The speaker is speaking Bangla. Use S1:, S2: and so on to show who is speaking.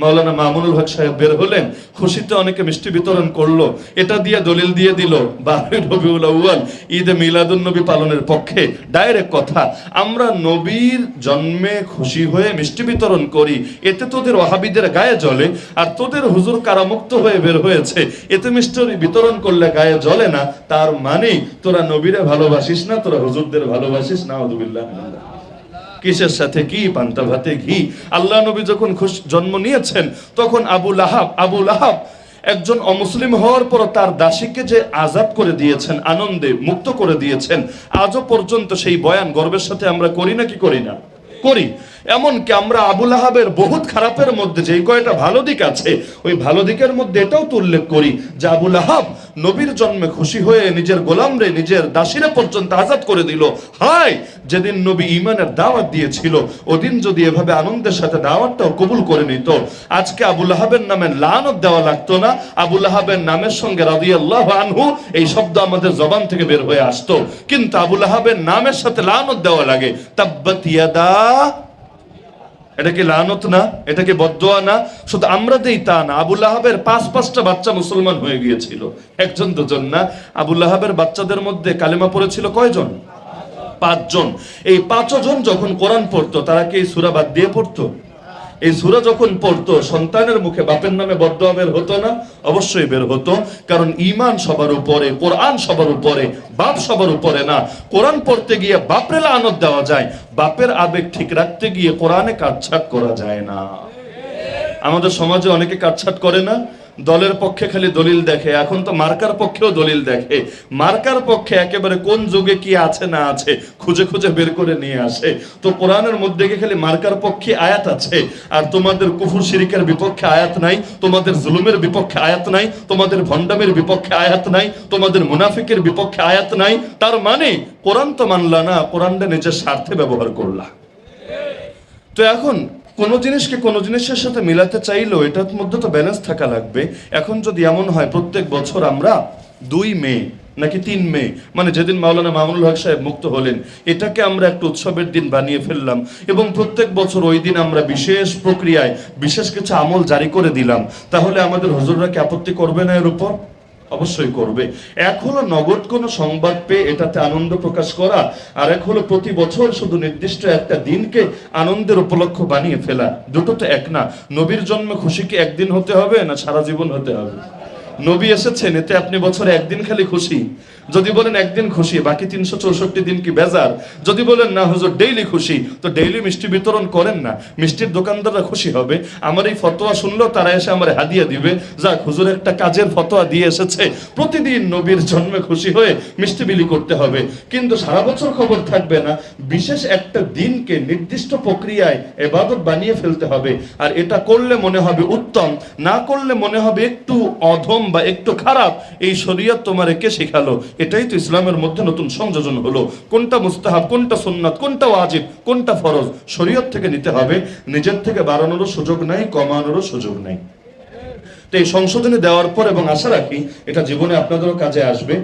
S1: মাওলানা মামুনুল হক সাহেব বের হলেন, খুশিতে অনেকে মিষ্টি বিতরণ করলো, এটা দিয়ে দলিল দিয়ে দিল 12 রবিউল আউয়াল ঈদে মিলাদুন নবী পালনের পক্ষে। ডাইরেক্ট কথা, আমরা নবীর জন্মে খুশি হয়ে মিষ্টি বিতরণ করি, এতে তোদের ওয়াহাবিদের গায়ে জ্বলে, আর তোদের হুজুর কারামুক্ত হয়ে বের হয়েছে, এতে মিষ্টি বিতরণ করলে গায়ে জ্বলে না, তার মানে তোরা নবীরে ভালোবাসিস না, তোরা হুজুরদের ভালোবাসিস না। আউযুবিল্লাহ। কিসের সাথে কি? পান্তা ভাতে ঘি। আল্লাহ নবী যখন জন্ম নিয়েছেন তখন আবু লাহাব একজন অমুসলিম হওয়ার পর তার দাসীকে যে আজাদ করে দিয়েছেন, আনন্দে মুক্ত করে দিয়েছেন, আজও পর্যন্ত সেই বয়ান গর্বের সাথে আমরা করি না কি করি না? করি। এমনকি আমরা আবু লাহাবের বহুত খারাপের মধ্যে যেই কয়টা ভালো দিক আছে, ওই ভালো দিকের মধ্যে এটাও তো উল্লেখ করি যে আবু লাহাব নবীর জন্মে খুশি হয়ে নিজের গোলামরে, নিজের দাসীরা পর্যন্ত আজাদ করে দিল। হায়, যেদিন নবী ঈমানের দাওয়াত দিয়েছিল, ওদিন যদি এভাবে আনন্দের সাথে দাওয়াতটাও কবুল করে নিত, আজকে আবু লাহাবের নামে লানত দেওয়া লাগতো না, আবু লাহাবের নামের সঙ্গে রাদিয়াল্লাহু আনহু এই শব্দ আমাদের জবান থেকে বের হয়ে আসতো। কিন্তু আবু লাহাবের নামের সাথে লানত দেওয়া লাগে। তাব্বাত ইয়াদা, এটা কি লানত না? এটা কি বদদোয়া না? শুধু আমরা দেই তা না, আবু লাহাবের 5-5টা বাচ্চা মুসলমান হয়ে গিয়েছিল, একজন দুজন না। আবু লাহাবের বাচ্চাদের মধ্যে কালেমা পড়েছিল কয়জন? 5 জন। এই 5 জন যখন কোরআন পড়তো, তারা কি এই সূরা বাদ দিয়ে পড়তো? এই সূরা যখন পড়তো, সন্তানের মুখে বাপের নামে বদদোয়া বের হতো না? অবশ্যই বের হতো, কারণ ঈমান সবার উপরে, কোরআন সবার উপরে, বাপ সবার উপরে না। কোরআন পড়তে গিয়ে বাপরে লানত দেওয়া যায়, বাপের আবেগ ঠিক রাখতে গিয়ে কোরআনে কাটছাট করা যায় না। আমাদের সমাজে অনেকে কাটছাট করে না, দলের পক্ষে খালি দলিল দেখে, এখন তো মার্কার পক্ষেও দলিল দেখে। মার্কার পক্ষে একেবারে কোন যুগে কি আছে না আছে খুঁজে খুঁজে বের করে নিয়ে আসে। তো কোরআনের মধ্যে খালি মার্কার পক্ষে আয়াত আছে, আর তোমাদের কুফর শিরিকের বিপক্ষে আয়াত নাই, তোমাদের জুলুমের বিপক্ষে আয়াত নাই, তোমাদের ভণ্ডামের বিপক্ষে আয়াত নাই, তোমাদের মুনাফিকের বিপক্ষে আয়াত নাই। তার মানে কোরআন তো মানলা না, কোরআনটা নিজের স্বার্থে ব্যবহার করলা। তো এখন কোন জিনিসকে কোন জিনিসের সাথে মিলাতে চাইলেও এটার মধ্যে তো ব্যালেন্স থাকা লাগবে। এখন যদি এমন হয় প্রত্যেক বছর আমরা 2 মে নাকি 3 মে, মানে যেদিন মাওলানা মামুনুল হক সাহেব মুক্ত হলেন, এটাকে আমরা একটা উৎসবের দিন বানিয়ে ফেললাম, এবং প্রত্যেক বছর ওই দিন আমরা বিশেষ প্রক্রিয়ায় বিশেষ কিছু আমল জারি করে দিলাম, তাহলে আমাদের হুজুররা কি আপত্তি করবে না এর উপর? অবশ্যই করবে। এক হলো নগদ কোন সংবাদ পেয়ে এটাতে আনন্দ প্রকাশ করা, আর এক হলো প্রতি বছর শুধু নির্দিষ্ট একটা দিনকে আনন্দের উপলক্ষ বানিয়ে ফেলা। দুটো তো এক না। নবীর জন্ম খুশি কি একদিন হতে হবে না সারা জীবন হতে হবে? নবী এসেছেন, এতে আপনি বছরে একদিন খালি খুশি? যদি বলেন একদিন খুশি, বাকি 364 দিন কি বেজার? যদি বলেন না হুজুর ডেইলি খুশি, তো ডেইলি মিষ্টি বিতরণ করেন না, মিষ্টির দোকানদাররা খুশি হবে। আমার এই ফতোয়া শুনলেও তারা এসে আমার হাদিয়া দিবে, যাক হুজুর একটা কাজের ফতোয়া দিয়ে এসেছে, প্রতিদিন নবীর জন্মে খুশি হয়ে মিষ্টি বিলি করতে হবে। কিন্তু সারা বছর খবর থাকবে না, বিশেষ একটা দিনকে নির্দিষ্ট প্রক্রিয়ায় ইবাদত বানিয়ে ফেলতে হবে। আর এটা করলে মনে হবে উত্তম, না করলে মনে হবে একটু অধম বা একটু খারাপ। এই শরীয়ত তোমারে কে শেখালো? এটাই তো ইসলামের মধ্যে নতুন সংযোজন হলো। কোনটা মুস্তাহাব, কোনটা সুন্নাত, কোনটা ওয়াজিব, কোনটা ফরজ, শরীয়ত থেকে নিতে হবে। নিজের থেকে বাড়ানোরও সুযোগ নাই, কমানোরও সুযোগ নাই। তো এই সংশোধনী দেওয়ার পর, এবং আশা রাখি এটা জীবনে আপনাদেরও কাজে আসবে।